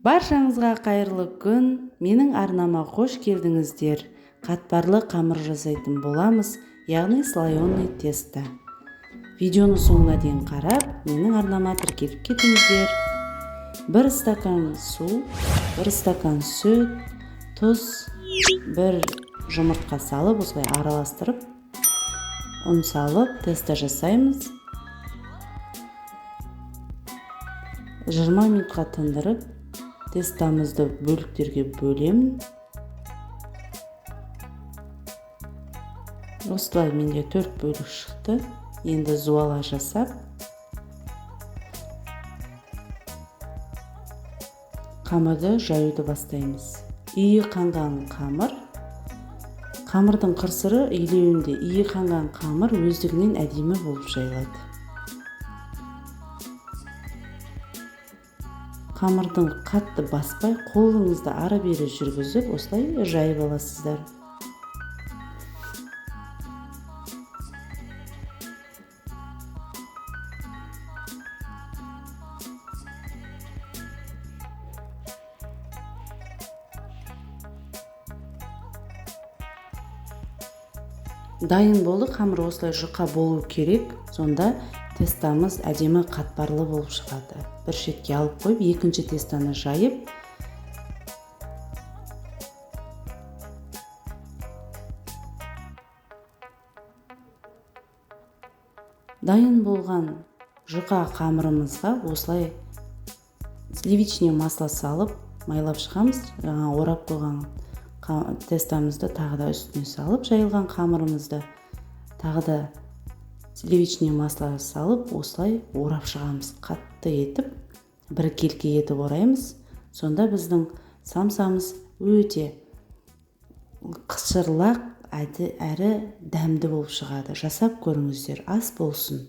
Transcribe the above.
Баршаңызға қайырлы күн. Менің арнама қош келдіңіздер. Қатпарлы қамыр жасайтын боламыз, яғни слоеный тесто. Видеоны соңына дейін қарап, менің арнама тіркеліп кетіңіздер. 1 стакан су, 1 стакан сүт, тұз, 1 жұмыртқа салып, осылай араластырып, ұн салып, тесто жасаймыз. 20 минутқа тындырып, тестамызды бөліктерге бөлемін. Осылай менде 4 бөлік шықты. Енді зуала жасап, қамырды жаюды бастаймыз. Үйі қанған қамыр. Қамырдың қыр-сыры илеуінде. Үйі қанған қамыр өздігінен әдемі болып жайылады. Қамырдың қатты баспай, қолыңызды ары-бері жүргізіп, осылай жайып аласыздар. Дайын болды, қамыр осылай жұқа болу керек. Сонда тестамыз әдемі қатпарлы болып шығады. Bir шетке алып қойып, екінші тестаны жайып, дайын болған жұқа қамырымызға осылай сливочное масло салып, майлап шығамыз. Жаңа орап қойған тестамызды тағы да үстіне салып, жайылған қамырымызды тағы да сливочное масло салып, осылай орап шығамыз. Қатты етіп, бір келке етіп ораймыз. Сонда біздің самсамыз өте қышырлақ әрі дәмді болып шығады. Жасап көріңіздер, ас болсын.